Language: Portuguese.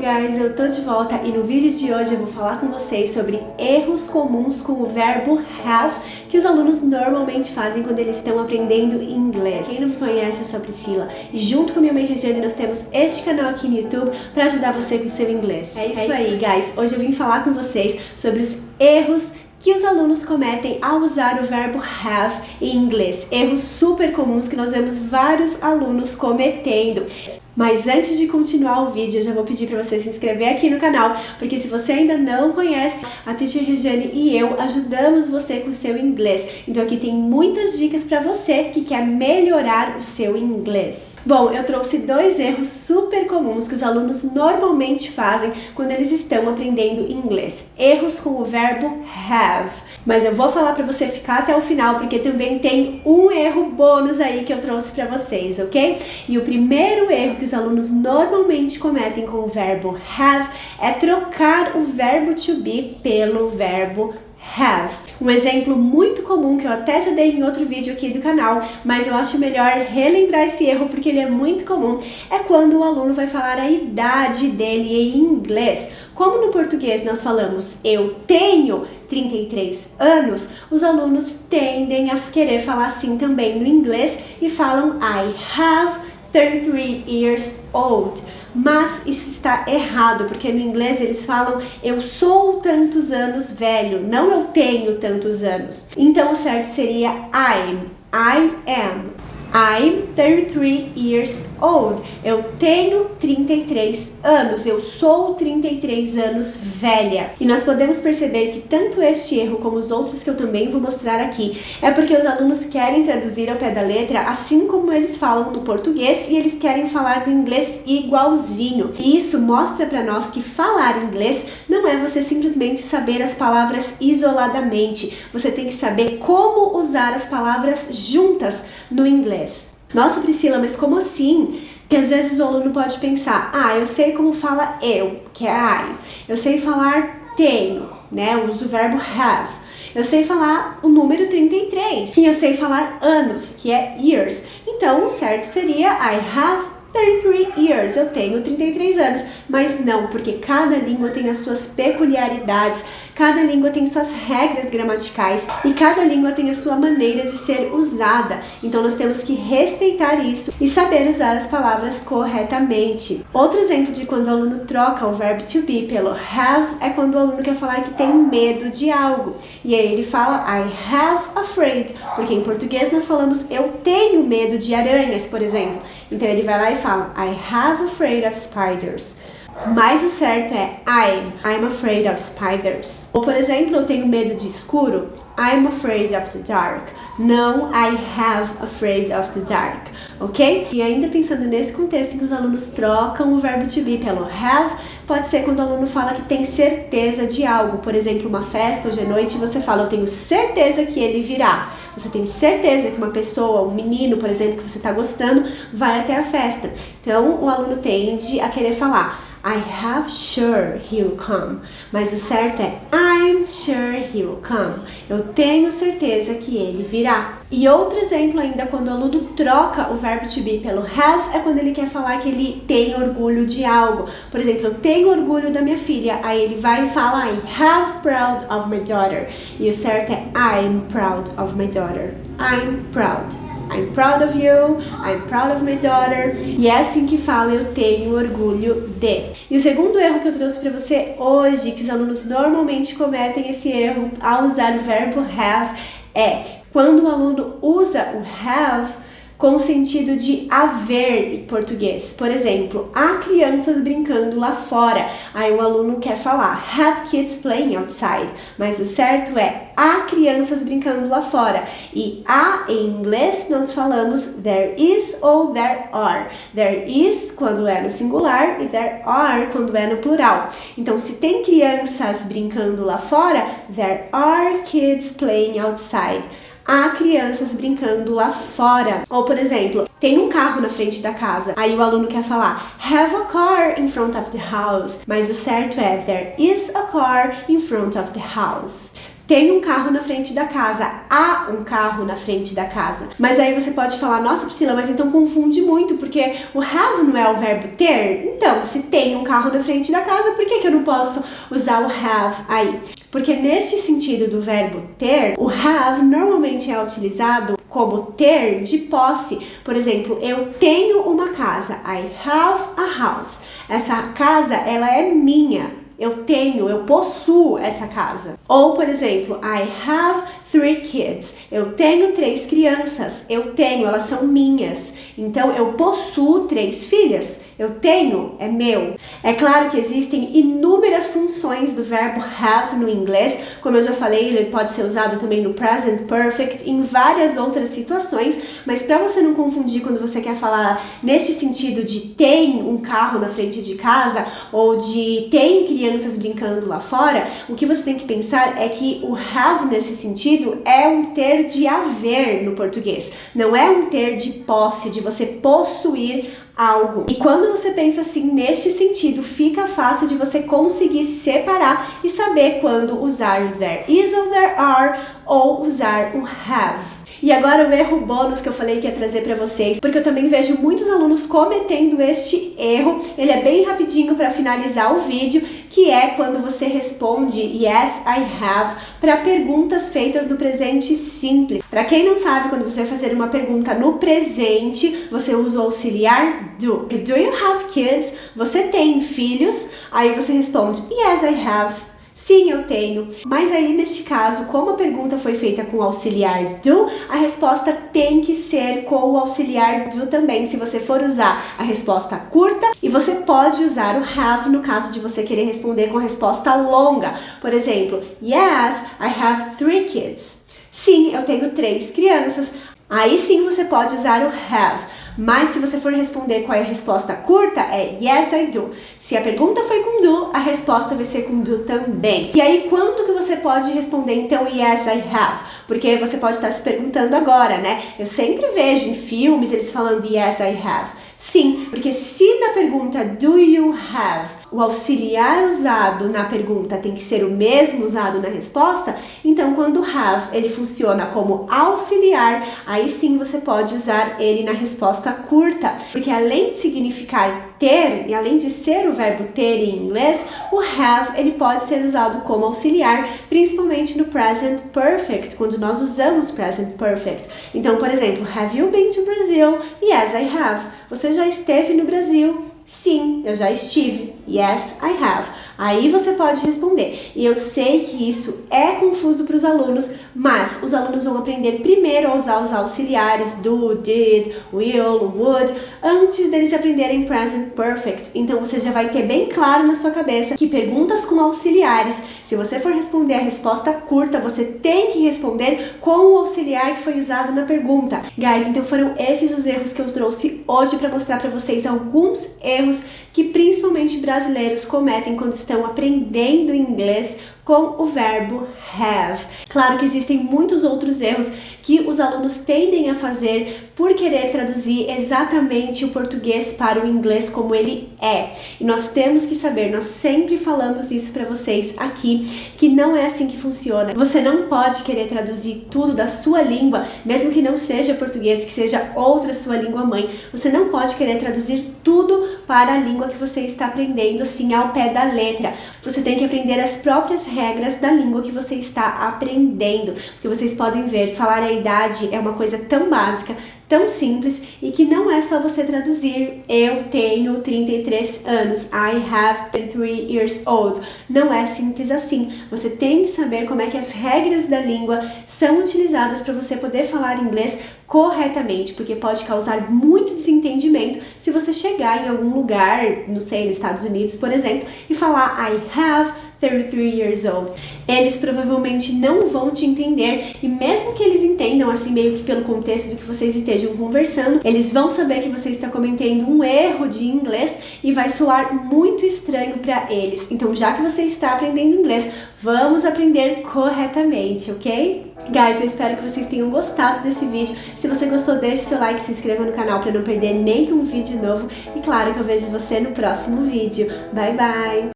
guys, eu tô de volta e no vídeo de hoje eu vou falar com vocês sobre erros comuns com o verbo have que os alunos normalmente fazem quando eles estão aprendendo inglês. Quem não me conhece, eu sou a Priscila e junto com a minha mãe Regiane nós temos este canal aqui no YouTube para ajudar você com o seu inglês. É isso aí, guys. Hoje eu vim falar com vocês sobre os erros que os alunos cometem ao usar o verbo have em inglês. Erros super comuns que nós vemos vários alunos cometendo. Mas antes de continuar o vídeo, eu já vou pedir para você se inscrever aqui no canal, porque se você ainda não conhece, a Teacher Regiane e eu ajudamos você com o seu inglês. Então aqui tem muitas dicas para você que quer melhorar o seu inglês. Bom, eu trouxe dois erros super comuns que os alunos normalmente fazem quando eles estão aprendendo inglês. Erros com o verbo have. Mas eu vou falar para você ficar até o final, porque também tem um erro bônus aí que eu trouxe para vocês, ok? E o primeiro erro que os alunos normalmente cometem com o verbo have é trocar o verbo to be pelo verbo have. Um exemplo muito comum que eu até já dei em outro vídeo aqui do canal, mas eu acho melhor relembrar esse erro porque ele é muito comum, é quando o aluno vai falar a idade dele em inglês. Como no português nós falamos eu tenho 33 anos, os alunos tendem a querer falar assim também no inglês e falam I have 33 years old. Mas isso está errado, porque no inglês eles falam eu sou tantos anos velho, não eu tenho tantos anos. Então o certo seria I am. I'm 33 years old. Eu tenho 33 anos. Eu sou 33 anos velha. E nós podemos perceber que tanto este erro como os outros que eu também vou mostrar aqui é porque os alunos querem traduzir ao pé da letra assim como eles falam no português e eles querem falar no inglês igualzinho. E isso mostra para nós que falar inglês não é você simplesmente saber as palavras isoladamente. Você tem que saber como usar as palavras juntas no inglês. Nossa, Priscila, mas como assim? Que às vezes o aluno pode pensar, eu sei como fala eu, que é I. Eu sei falar tenho, né? Eu uso o verbo have. Eu sei falar o número 33. E eu sei falar anos, que é years. Então, o certo seria I have 33 years, eu tenho 33 anos, mas não, porque cada língua tem as suas peculiaridades, cada língua tem suas regras gramaticais e cada língua tem a sua maneira de ser usada, então nós temos que respeitar isso e saber usar as palavras corretamente. Outro exemplo de quando o aluno troca o verbo to be pelo have é quando o aluno quer falar que tem medo de algo, e aí ele fala I have afraid, porque em português nós falamos eu tenho medo de aranhas, por exemplo, então ele vai lá e fala I have afraid of spiders. Mas o certo é I'm afraid of spiders. Ou por exemplo, eu tenho medo de escuro. I'm afraid of the dark. Não, I have afraid of the dark. Ok? E ainda pensando nesse contexto em que os alunos trocam o verbo to be pelo have, pode ser quando o aluno fala que tem certeza de algo. Por exemplo, uma festa hoje à noite, você fala eu tenho certeza que ele virá. Você tem certeza que uma pessoa, um menino, por exemplo, que você está gostando, vai até a festa. Então, o aluno tende a querer falar I have sure he will come. Mas o certo é I'm sure he will come. Eu tenho certeza que ele virá. E outro exemplo ainda, quando o aluno troca o verbo to be pelo have, é quando ele quer falar que ele tem orgulho de algo. Por exemplo, eu tenho orgulho da minha filha. Aí ele vai e fala I have proud of my daughter. E o certo é I'm proud of my daughter. I'm proud. I'm proud of you, I'm proud of my daughter. E é assim que fala eu tenho orgulho de. E o segundo erro que eu trouxe para você hoje, que os alunos normalmente cometem esse erro ao usar o verbo have, é quando o aluno usa o have com o sentido de haver em português. Por exemplo, há crianças brincando lá fora. Aí o aluno quer falar have kids playing outside. Mas o certo é há crianças brincando lá fora. E há em inglês nós falamos there is ou there are. There is quando é no singular e there are quando é no plural. Então, se tem crianças brincando lá fora, there are kids playing outside. Há crianças brincando lá fora. Ou, por exemplo, tem um carro na frente da casa. Aí o aluno quer falar have a car in front of the house. Mas o certo é there is a car in front of the house. tem um carro na frente da casa, há um carro na frente da casa. Mas aí você pode falar, nossa Priscila, mas então confunde muito, porque o have não é o verbo ter? Então, se tem um carro na frente da casa, por que eu não posso usar o have aí? Porque neste sentido do verbo ter, o have normalmente é utilizado como ter de posse. Por exemplo, eu tenho uma casa, I have a house. Essa casa, ela é minha. Eu possuo essa casa. Ou, por exemplo, I have 3 kids. Eu tenho 3 crianças. Elas são minhas. Então, eu possuo 3 filhas. Eu tenho, é meu. É claro que existem inúmeras funções do verbo have no inglês. Como eu já falei, ele pode ser usado também no present perfect, em várias outras situações. Mas para você não confundir quando você quer falar neste sentido de tem um carro na frente de casa ou de tem crianças brincando lá fora, o que você tem que pensar é que o have nesse sentido é um ter de haver no português. Não é um ter de posse, de você possuir algo. E quando você pensa assim neste sentido, fica fácil de você conseguir separar e saber quando usar o there is ou there are ou usar o have. E agora o erro bônus que eu falei que ia trazer para vocês, porque eu também vejo muitos alunos cometendo este erro. Ele é bem rapidinho para finalizar o vídeo, que é quando você responde yes, I have para perguntas feitas no presente simples. Para quem não sabe, quando você vai fazer uma pergunta no presente, você usa o auxiliar do. Do you have kids? Você tem filhos? Aí você responde yes, I have. Sim, eu tenho. Mas aí, neste caso, como a pergunta foi feita com o auxiliar do, a resposta tem que ser com o auxiliar do também, se você for usar a resposta curta, e você pode usar o have no caso de você querer responder com a resposta longa. Por exemplo, yes, I have 3 kids. Sim, eu tenho 3 crianças. Aí sim você pode usar o have. Mas se você for responder com a resposta curta, é yes, I do. Se a pergunta foi com do, a resposta vai ser com do também. E aí, quando que você pode responder, então, yes, I have? Porque você pode estar se perguntando agora, né? Eu sempre vejo em filmes eles falando yes, I have. Sim, porque se na pergunta do you have, o auxiliar usado na pergunta tem que ser o mesmo usado na resposta, então quando have ele funciona como auxiliar, aí sim você pode usar ele na resposta curta, porque além de significar ter, e além de ser o verbo ter em inglês, o have ele pode ser usado como auxiliar, principalmente no present perfect, quando nós usamos present perfect. Então, por exemplo, have you been to Brazil? Yes, I have. Você já esteve no Brasil? Sim, eu já estive. Yes, I have. Aí você pode responder. E eu sei que isso é confuso para os alunos, mas os alunos vão aprender primeiro a usar os auxiliares do, did, will, would, antes deles aprenderem present perfect. Então você já vai ter bem claro na sua cabeça que perguntas com auxiliares, se você for responder a resposta curta, você tem que responder com o auxiliar que foi usado na pergunta. Guys, então foram esses os erros que eu trouxe hoje para mostrar para vocês alguns erros que principalmente brasileiros cometem quando estão aprendendo inglês com o verbo have. Claro que existem muitos outros erros que os alunos tendem a fazer por querer traduzir exatamente o português para o inglês como ele é. E nós temos que saber, nós sempre falamos isso para vocês aqui, que não é assim que funciona. Você não pode querer traduzir tudo da sua língua, mesmo que não seja português, que seja outra sua língua mãe. Você não pode querer traduzir tudo para a língua que você está aprendendo assim ao pé da letra. Você tem que aprender as próprias regras da língua que você está aprendendo, porque vocês podem ver, falar a idade é uma coisa tão básica, tão simples e que não é só você traduzir eu tenho 33 anos, I have 33 years old. Não é simples assim. Você tem que saber como é que as regras da língua são utilizadas para você poder falar inglês corretamente, porque pode causar muito desentendimento se você chegar em algum lugar, não sei, nos Estados Unidos, por exemplo, e falar I have 33 years old. Eles provavelmente não vão te entender, e mesmo que eles entendam assim meio que pelo contexto do que vocês estejam conversando, eles vão saber que você está cometendo um erro de inglês e vai soar muito estranho para eles. Então, já que você está aprendendo inglês, vamos aprender corretamente, ok? Guys, eu espero que vocês tenham gostado desse vídeo. Se você gostou, deixe seu like, se inscreva no canal para não perder nenhum vídeo novo. E claro que eu vejo você no próximo vídeo. Bye, bye!